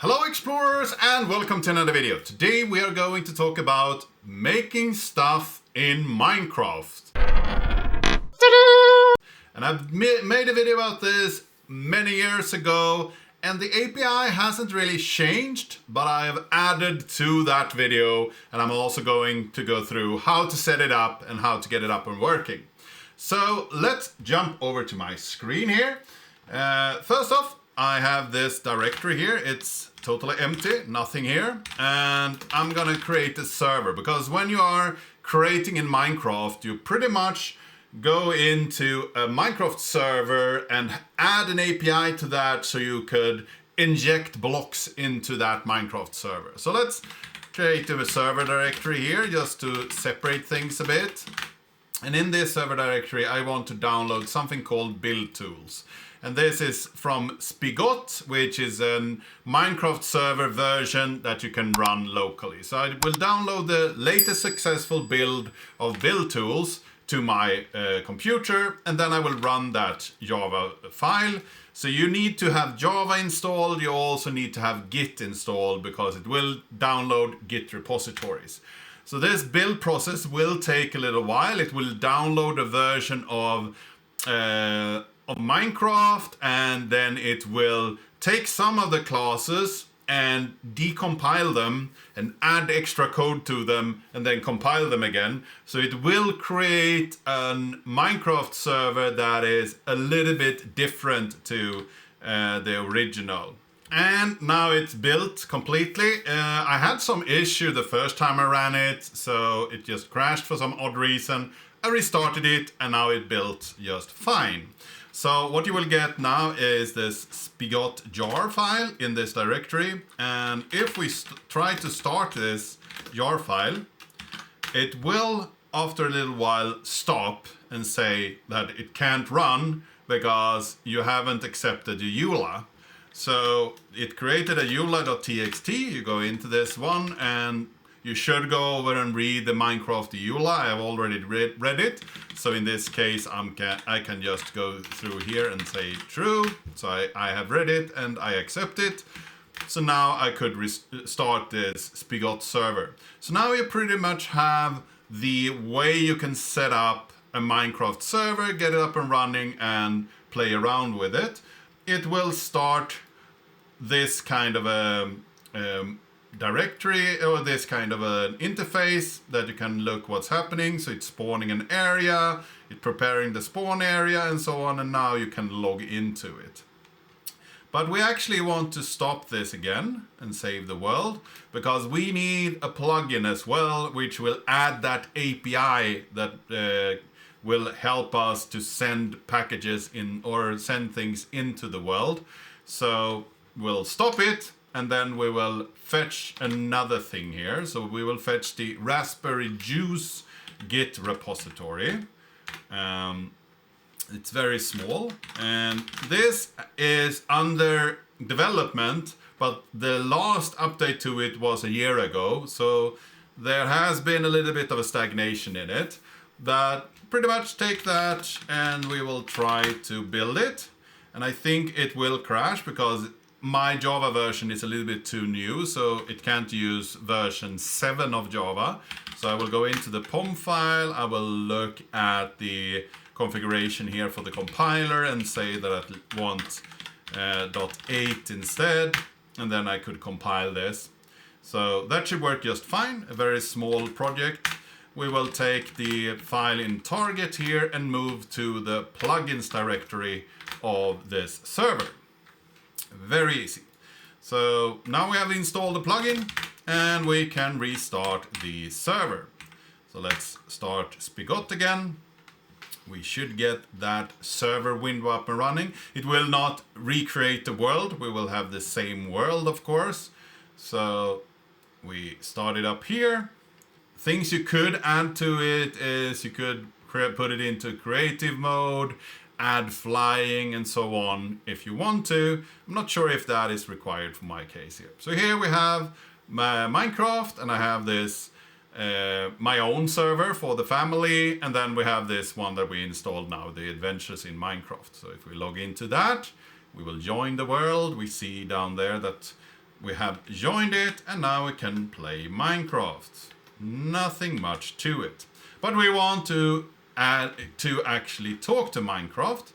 Hello explorers and welcome to another video. Today we are going to talk about making stuff in Minecraft. And I've made a video about this many years ago and the API hasn't really changed, but I have added to that video and I'm also going to go through how to set it up and how to get it up and working. So let's jump over to my screen here. First off, I have this directory here. It's totally empty, nothing here. And I'm gonna create a server because when you are creating in Minecraft, you pretty much go into a Minecraft server and add an API to that so you could inject blocks into that Minecraft server. So let's create a server directory here just to separate things a bit. And in this server directory, I want to download something called build tools. And this is from Spigot, which is a Minecraft server version that you can run locally. So I will download the latest successful build of build tools to my computer, and then I will run that Java file. So you need to have Java installed. You also need to have Git installed because it will download Git repositories. So this build process will take a little while. It will download a version of Minecraft, and then it will take some of the classes and decompile them and add extra code to them and then compile them again. So it will create a Minecraft server that is a little bit different to the original. And now it's built completely. I had some issue the first time I ran it, so it just crashed for some odd reason. I restarted it and now it built just fine. So what you will get now is this Spigot jar file in this directory. And if we try to start this jar file, it will after a little while stop and say that it can't run because you haven't accepted the EULA. So it created a EULA.txt. You go into this one and you should go over and read the Minecraft EULA. I have already read it. So in this case, I can just go through here and say true. So I have read it and I accept it. So now I could start this Spigot server. So now you pretty much have the way you can set up a Minecraft server, get it up and running and play around with it. It will start this kind of a directory or this kind of an interface that you can look what's happening. So it's spawning an area, it's preparing the spawn area and so on, and now you can log into it. But we actually want to stop this again and save the world because we need a plugin as well which will add that API that will help us to send packages in or send things into the world. So we'll stop it and then we will fetch another thing here. So we will fetch the Raspberry Juice Git repository. It's very small and this is under development, but the last update to it was a year ago. So there has been a little bit of a stagnation in it. But pretty much take that and we will try to build it. And I think it will crash because my Java version is a little bit too new, so it can't use version 7 of Java. So I will go into the POM file, I will look at the configuration here for the compiler and say that I want .8 instead, and then I could compile this. So that should work just fine, a very small project. We will take the file in target here and move to the plugins directory of this server. Very easy. So now we have installed the plugin and we can restart the server. So let's start Spigot again. We should get that server window up and running. It will not recreate the world. We will have the same world, of course. So we start it up here. Things you could add to it is you could put it into creative mode, add flying and so on if you want to. I'm not sure if that is required for my case here. So here we have my Minecraft and I have this my own server for the family, and then we have this one that we installed now, the Adventures in Minecraft. So if we log into that, we will join the world. We see down there that We have joined it, and now we can play Minecraft. Nothing much to it. But we want to actually talk to Minecraft,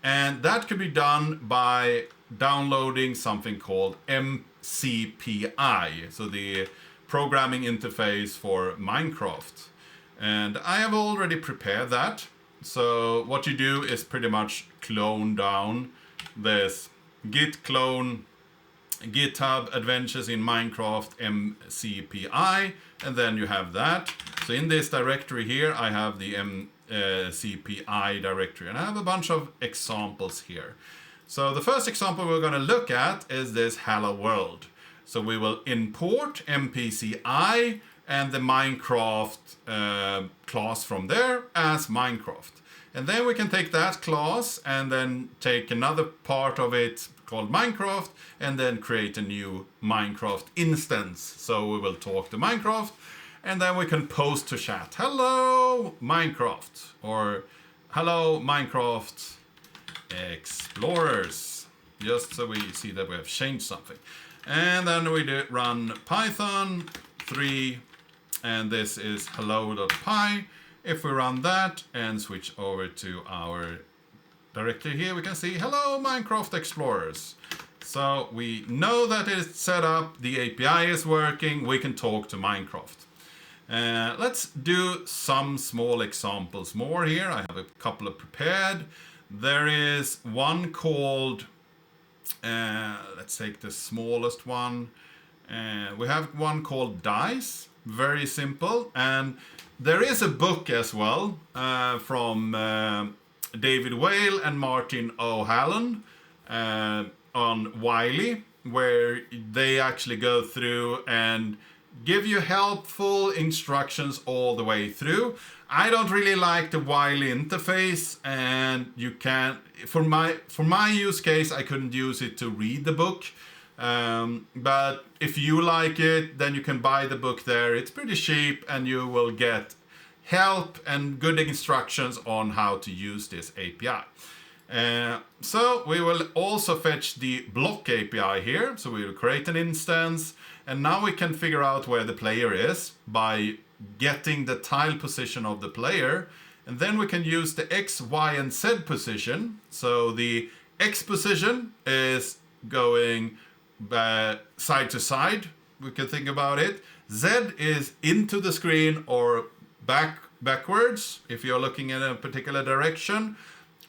and that could be done by downloading something called MCPI, so the programming interface for Minecraft. And I have already prepared that. So what you do is pretty much clone down this git clone GitHub Adventures in Minecraft MCPI, and then you have that. So in this directory here, I have the MCPI directory, and I have a bunch of examples here. So the first example we're going to look at is this Hello World. So we will import MPCI and the Minecraft class from there as Minecraft. And then we can take that class and then take another part of it called Minecraft and then create a new Minecraft instance. So we will talk to Minecraft and then we can post to chat, hello Minecraft, or hello Minecraft Explorers, just so we see that we have changed something. And then we run Python 3, and this is hello.py. If we run that and switch over to our directory here, we can see hello Minecraft Explorers. So we know that it's set up, the API is working, we can talk to Minecraft. Let's do some small examples more here. I have a couple of prepared. There is one called, let's take the smallest one. We have one called Dice, very simple. And there is a book as well from David Whale and Martin O'Halloran on Wiley, where they actually go through and give you helpful instructions all the way through. I don't really like the Wiley interface, and you can, for my use case, I couldn't use it to read the book. But if you like it, then you can buy the book there. It's pretty cheap, and you will get help and good instructions on how to use this API. So we will also fetch the block API here. So we will create an instance, and now we can figure out where the player is by getting the tile position of the player. And then we can use the X, Y, and Z position. So the X position is going side to side, we can think about it. Z is into the screen or backwards if you're looking in a particular direction,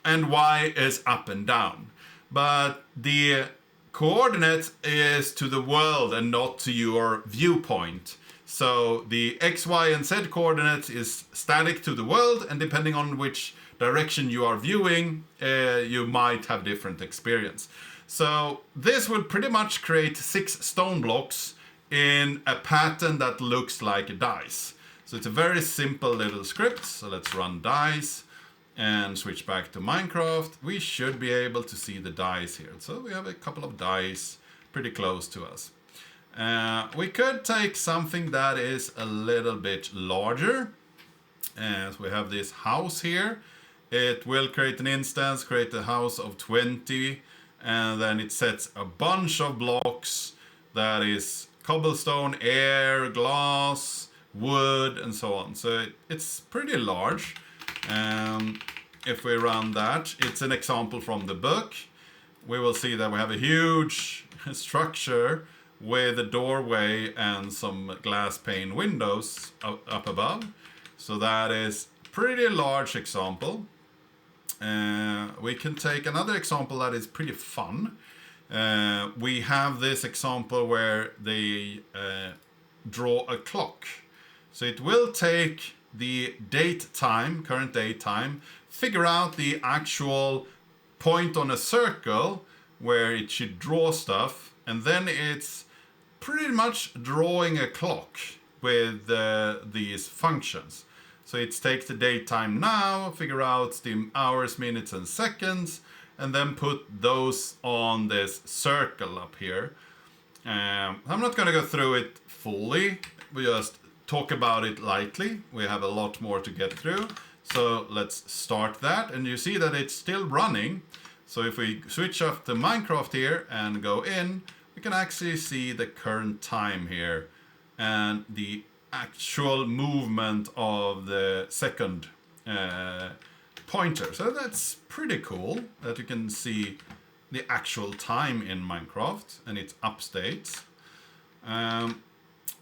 and Y is up and down. But the coordinate is to the world and not to your viewpoint. So the X, Y, and Z coordinates is static to the world, and depending on which direction you are viewing, you might have different experience. So this will pretty much create 6 stone blocks in a pattern that looks like a dice. So it's a very simple little script. So let's run dice and switch back to Minecraft. We should be able to see the dice here. So we have a couple of dice pretty close to us. We could take something that is a little bit larger. So we have this house here. It will create an instance, create a house of 20, and then it sets a bunch of blocks that is cobblestone, air, glass, wood, and so on. So it's pretty large. If we run that, it's an example from the book. We will see that we have a huge structure with a doorway and some glass pane windows up above. So that is pretty large example. We can take another example that is pretty fun. We have this example where they draw a clock. So it will take the date time, current date time, figure out the actual point on a circle where it should draw stuff, and then it's pretty much drawing a clock with these functions. So it takes the date time now, figure out the hours, minutes, and seconds, and then put those on this circle up here. I'm not going to go through it fully. We just talk about it lightly. We have a lot more to get through. So let's start that. And you see that it's still running. So if we switch off to Minecraft here and go in, we can actually see the current time here and the actual movement of the second pointer. So that's pretty cool that you can see the actual time in Minecraft and its updates.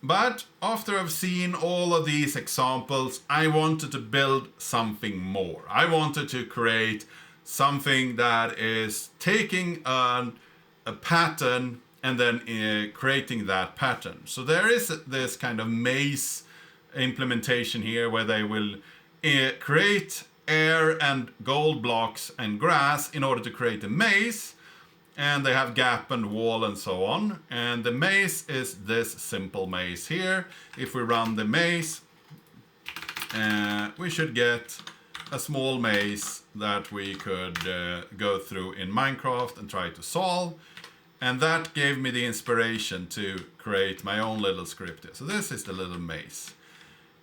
But after I've seen all of these examples, I wanted to build something more. I wanted to create something that is taking a pattern and then creating that pattern. So there is this kind of maze implementation here where they will create air and gold blocks and grass in order to create a maze. And they have gap and wall and so on. And the maze is this simple maze here. If we run the maze, we should get a small maze that we could go through in Minecraft and try to solve. And that gave me the inspiration to create my own little script here. So this is the little maze.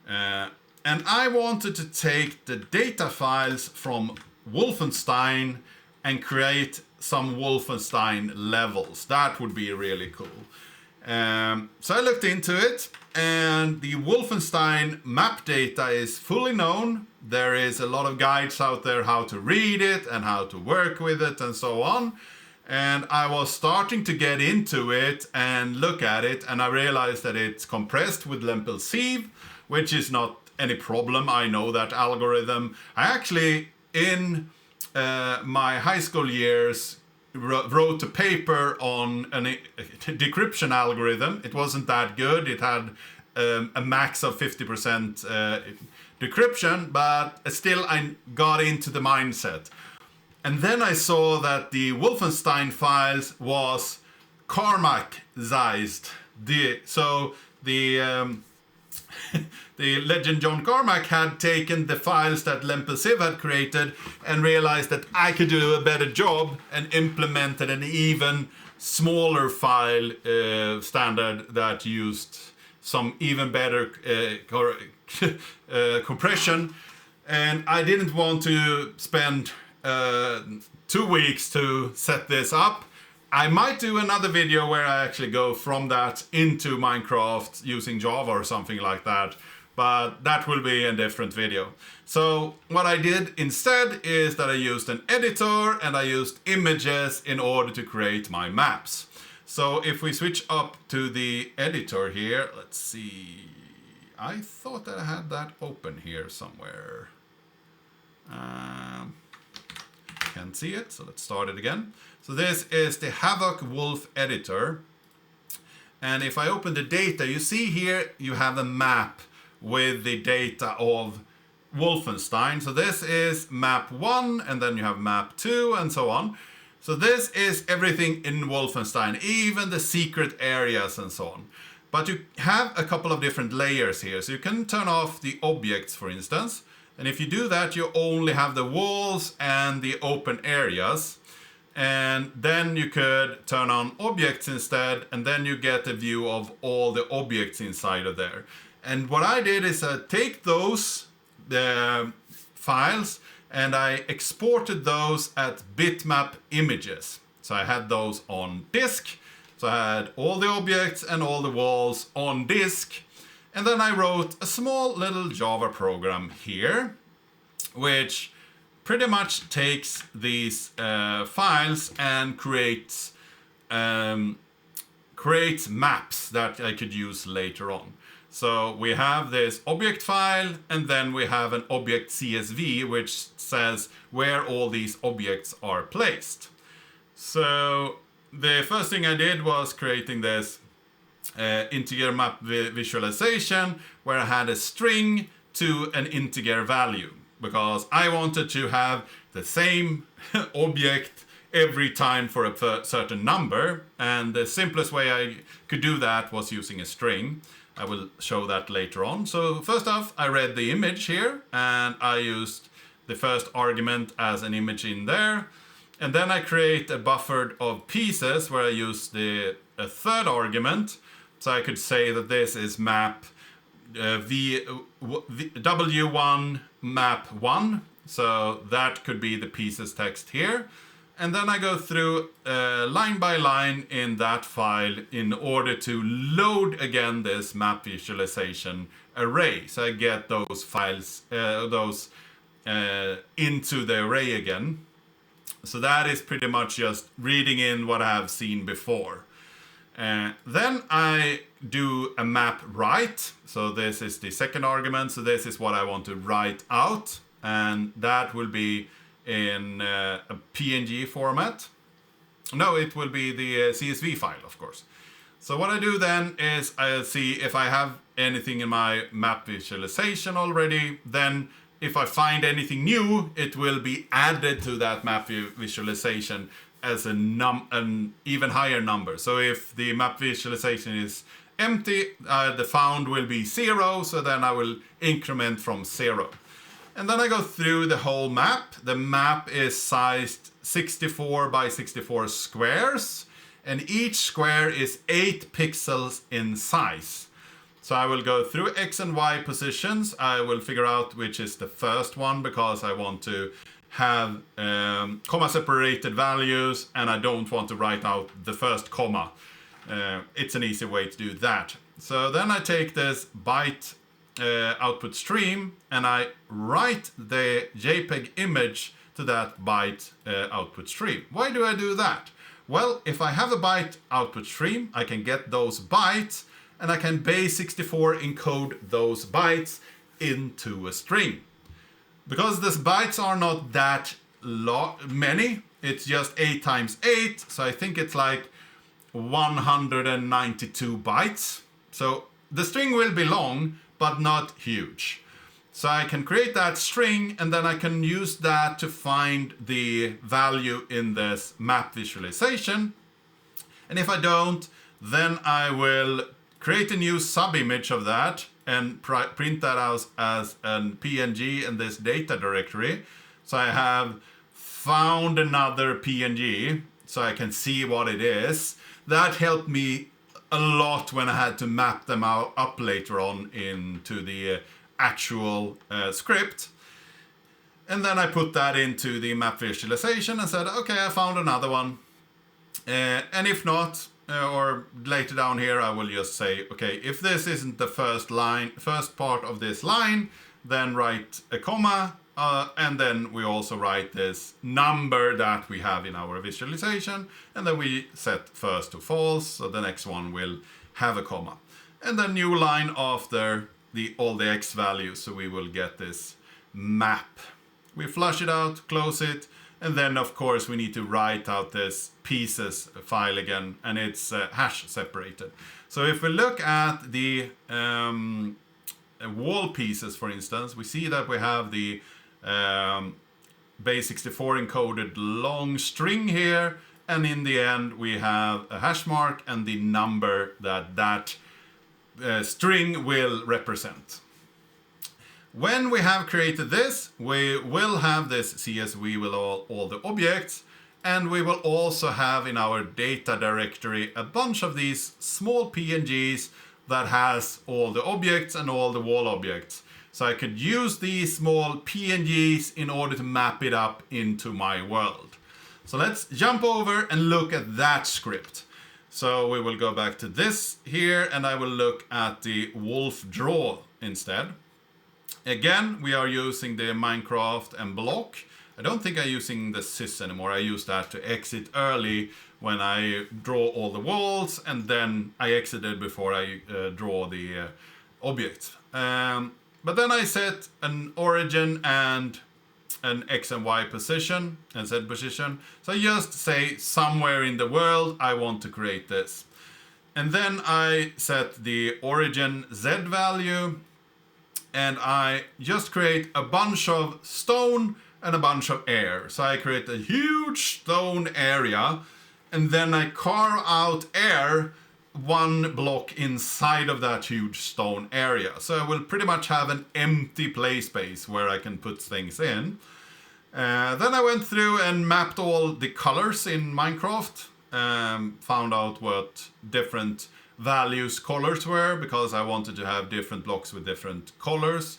And I wanted to take the data files from Wolfenstein and create some Wolfenstein levels. That would be really cool. So I looked into it, and the Wolfenstein map data is fully known. There is a lot of guides out there how to read it and how to work with it and so on. And I was starting to get into it and look at it, and I realized that it's compressed with Lempel-Sieve, which is not any problem. I know that algorithm. I actually, in my high school years, wrote a paper on a decryption algorithm. It wasn't that good. It had a max of 50% decryption, but still I got into the mindset. And then I saw that the Wolfenstein files was Carmack-sized. So the legend John Carmack had taken the files that Lempel-Sieve had created and realized that I could do a better job and implemented an even smaller file standard that used some even better compression. And I didn't want to spend 2 weeks to set this up. I might do another video where I actually go from that into Minecraft using Java or something like that, but that will be a different video. So what I did instead is that I used an editor and I used images in order to create my maps. So if we switch up to the editor here, let's see. I thought that I had that open here somewhere. Can't see it, so let's start it again. So this is the Havoc Wolf editor. And if I open the data, you see here you have a map with the data of Wolfenstein. So this is map 1, and then you have map 2, and so on. So this is everything in Wolfenstein, even the secret areas and so on. But you have a couple of different layers here. So you can turn off the objects, for instance. And if you do that, you only have the walls and the open areas. And then you could turn on objects instead, and then you get a view of all the objects inside of there. And what I did is take those files and I exported those as bitmap images. So I had those on disk. So I had all the objects and all the walls on disk. And then I wrote a small little Java program here, which pretty much takes these files and creates maps that I could use later on. So we have this object file, and then we have an object CSV, which says where all these objects are placed. So the first thing I did was creating this integer map visualization, where I had a string to an integer value, because I wanted to have the same object every time for a certain number, and the simplest way I could do that was using a string. I will show that later on. So first off, I read the image here, and I used the first argument as an image in there, and then I create a buffer of pieces where I use a third argument, so I could say that this is map W1 map 1, so that could be the pieces text here. And then I go through line by line in that file in order to load again this map visualization array. So I get those files, into the array again. So that is pretty much just reading in what I have seen before. Then I do a map write. So this is the second argument. So this is what I want to write out. And that will be in a PNG format. No, it will be the CSV file, of course. So what I do then is I see if I have anything in my map visualization already. Then if I find anything new, it will be added to that map visualization as an even higher number. So if the map visualization is empty, the found will be 0. So then I will increment from 0. And then I go through the whole map. The map is sized 64 by 64 squares. And each square is 8 pixels in size. So I will go through X and Y positions. I will figure out which is the first one because I want to have comma separated values and I don't want to write out the first comma. It's an easy way to do that. So then I take this byte output stream and I write the JPEG image to that byte output stream. Why do I do that? Well, if I have a byte output stream, I can get those bytes and I can base64 encode those bytes into a string. Because these bytes are not that many, it's just 8 times 8, so I think it's like 192 bytes. So the string will be long, but not huge. So I can create that string and then I can use that to find the value in this map visualization. And if I don't, then I will create a new sub-image of that and print that out as a PNG in this data directory. So I have found another PNG so I can see what it is. That helped me a lot when I had to map them up later on into the actual script. And then I put that into the map visualization and said, okay, I found another one. And if not, or later down here, I will just say, okay, if this isn't the first part of this line, then write a comma, and then we also write this number that we have in our visualization, and then we set first to false, so the next one will have a comma. And then new line after all the x values, so we will get this map. We flush it out, close it, and then of course we need to write out this pieces file again, and it's hash separated. So if we look at the wall pieces, for instance, we see that we have the base64 encoded long string here, and in the end we have a hash mark and the number that string will represent. When we have created this, we will have this CSV with all the objects, and we will also have in our data directory a bunch of these small PNGs that has all the objects and all the wall objects. So I could use these small PNGs in order to map it up into my world. So let's jump over and look at that script. So we will go back to this here, and I will look at the wolf draw instead. Again, we are using the Minecraft and block. I don't think I'm using the sys anymore. I use that to exit early when I draw all the walls, and then I exited before I draw the objects. But then I set an origin and an X and Y position and Z position. So I just say somewhere in the world I want to create this. And then I set the origin Z value, and I just create a bunch of stone and a bunch of air. So I create a huge stone area, and then I carve out air one block inside of that huge stone area. So I will pretty much have an empty play space where I can put things in. Then I went through and mapped all the colors in Minecraft, found out what different values colors were, because I wanted to have different blocks with different colors.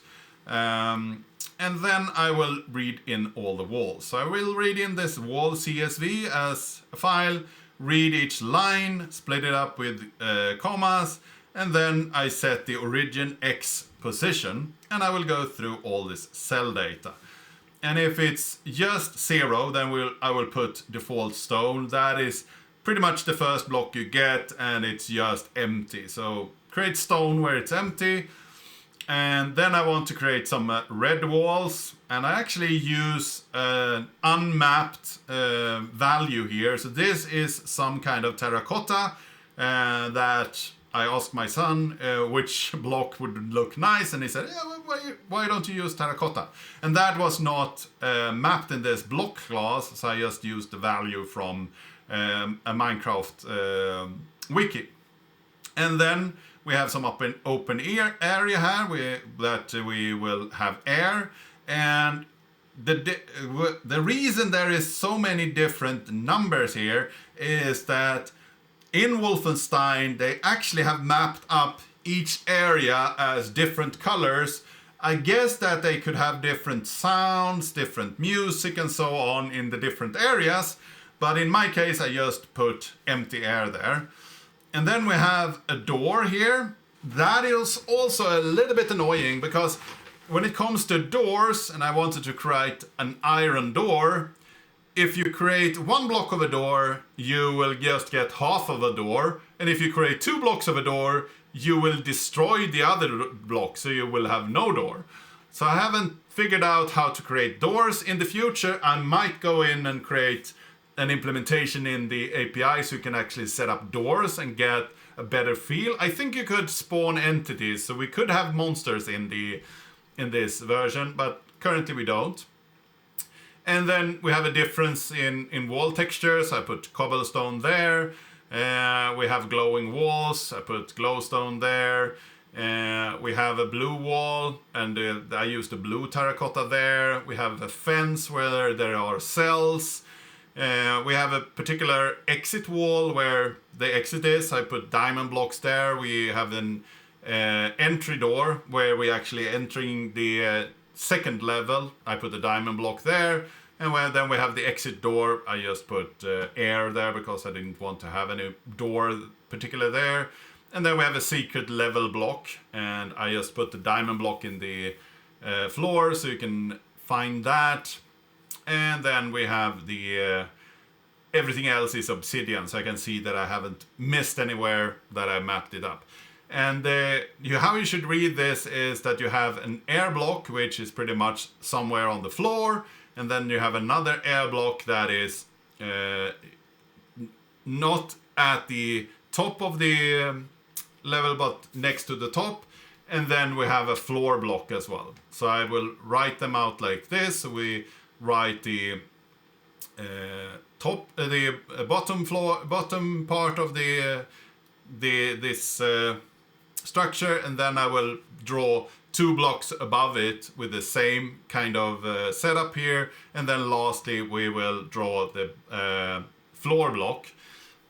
and then I will read in all the walls. So I will read in this wall CSV as a file, read each line, split it up with commas, and then I set the origin X position, and I will go through all this cell data. And if it's just 0, then I will put default stone. That is pretty much the first block you get, and it's just empty. So create stone where it's empty. And then I want to create some red walls, and I actually use an unmapped value here. So this is some kind of terracotta that I asked my son which block would look nice, and he said, yeah, why don't you use terracotta? And that was not mapped in this block class, so I just used the value from a Minecraft wiki. And then we have some open area here that we will have air. And the reason there is so many different numbers here is that in Wolfenstein they actually have mapped up each area as different colors. I guess that they could have different sounds, different music and so on in the different areas. But in my case I just put empty air there. And then we have a door here. That is also a little bit annoying because when it comes to doors, and I wanted to create an iron door, if you create 1 block of a door, you will just get half of a door. And if you create 2 blocks of a door, you will destroy the other block, so you will have no door. So I haven't figured out how to create doors. In the future, I might go in and create an implementation in the API so you can actually set up doors and get a better feel. I think you could spawn entities, so we could have monsters in this version, but currently we don't. And then we have a difference in wall textures. I put cobblestone there. We have glowing walls. I put glowstone there. We have a blue wall, and I used the blue terracotta there. We have a fence where there are cells. We have a particular exit wall where the exit is. I put diamond blocks there. We have an entry door where we actually entering the second level. I put a diamond block there. And then we have the exit door. I just put air there because I didn't want to have any door particular there. And then we have a secret level block. And I just put the diamond block in the floor so you can find that. And then we have the everything else is obsidian, so I can see that I haven't missed anywhere that I mapped it up. And how you should read this is that you have an air block, which is pretty much somewhere on the floor, and then you have another air block that is not at the top of the level, but next to the top. And then we have a floor block as well. So I will write them out like this. So we write the bottom part of this structure, and then I will draw 2 blocks above it with the same kind of setup here, and then lastly we will draw the floor block.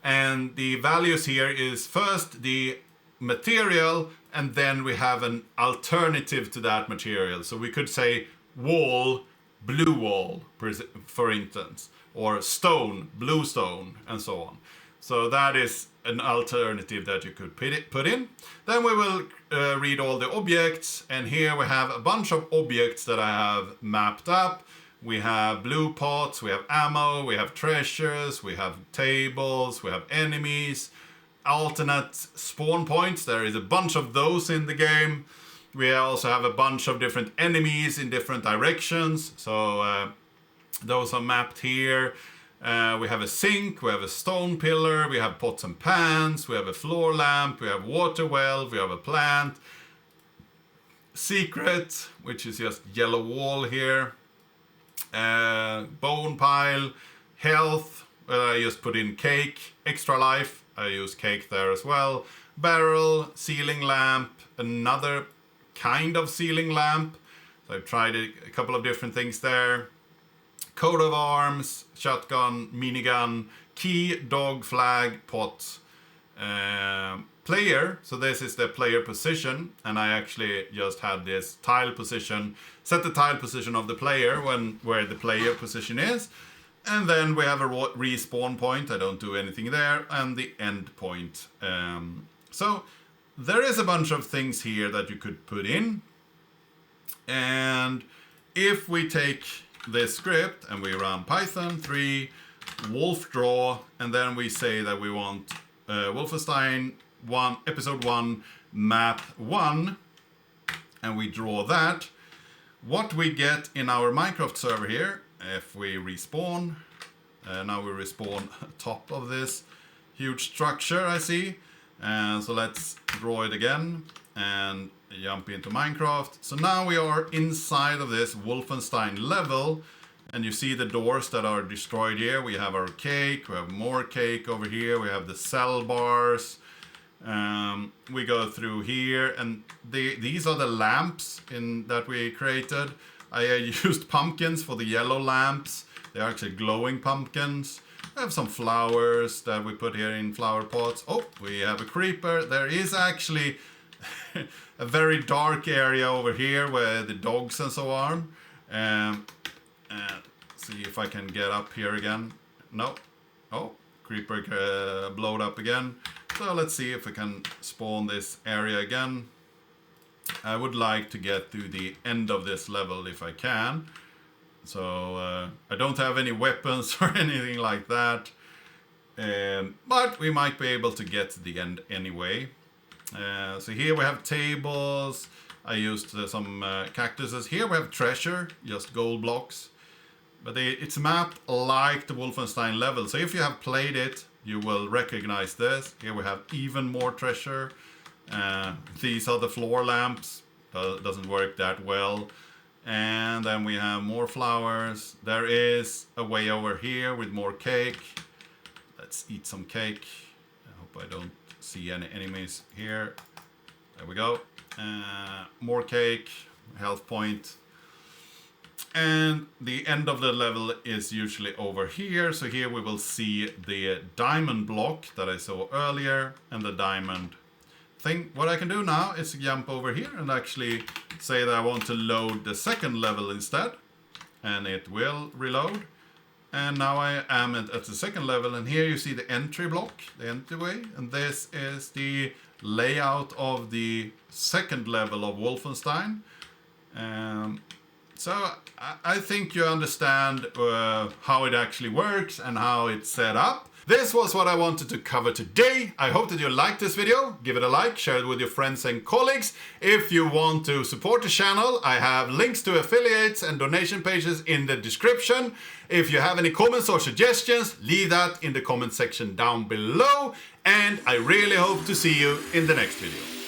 And the values here is first the material, and then we have an alternative to that material. So we could say wall, blue wall, for instance, or stone, blue stone, and so on. So that is an alternative that you could put in. Then we will read all the objects, and here we have a bunch of objects that I have mapped up. We have blue pots, we have ammo, we have treasures, we have tables, we have enemies, alternate spawn points. There is a bunch of those in the game. We also have a bunch of different enemies in different directions. So those are mapped here. We have a sink, we have a stone pillar, we have pots and pans, we have a floor lamp, we have water well, we have a plant. Secret, which is just yellow wall here. Bone pile, health, I just put in cake, extra life, I use cake there as well. Barrel, ceiling lamp, another kind of ceiling lamp. So I've tried a couple of different things there. Coat of arms, shotgun, minigun, key, dog, flag, pot, player. So this is the player position, and I actually just had this tile position, set the tile position of the player where the player position is. And then we have a respawn point, I don't do anything there, and the end point. So there is a bunch of things here that you could put in. And if we take this script and we run Python 3 wolf draw, and then we say that we want Wolfenstein 1 episode 1 map 1, and we draw that, what we get in our Minecraft server here, if we respawn, now we respawn top of this huge structure I see, so let's draw it again and jump into Minecraft. So now we are inside of this Wolfenstein level, and you see the doors that are destroyed here. We have our cake, we have more cake over here, we have the cell bars. We go through here, and these are the lamps that we created. I used pumpkins for the yellow lamps. They're actually glowing pumpkins. I have some flowers that we put here in flower pots. Oh, we have a creeper. There is actually a very dark area over here where the dogs and so on. See if I can get up here again. No. Oh, creeper blowed up again. So let's see if we can spawn this area again. I would like to get to the end of this level if I can. So I don't have any weapons or anything like that. But we might be able to get to the end anyway. So here we have tables. I used some cactuses. Here we have treasure, just gold blocks. But it's mapped like the Wolfenstein level. So if you have played it, you will recognize this. Here we have even more treasure. These are the floor lamps. Doesn't work that well. And then we have more flowers. There is a way over here with more cake. Let's eat some cake. I hope I don't see any enemies here. There we go. More cake, health point. And the end of the level is usually over here. So here we will see the diamond block that I saw earlier and the diamond thing. What I can do now is jump over here and actually say that I want to load the second level instead. And it will reload. And now I am at the second level, and here you see the entry block, the entryway. And this is the layout of the second level of Wolfenstein. So I think you understand how it actually works and how it's set up. This was what I wanted to cover today. I hope that you liked this video. Give it a like, share it with your friends and colleagues. If you want to support the channel, I have links to affiliates and donation pages in the description. If you have any comments or suggestions, leave that in the comment section down below. And I really hope to see you in the next video.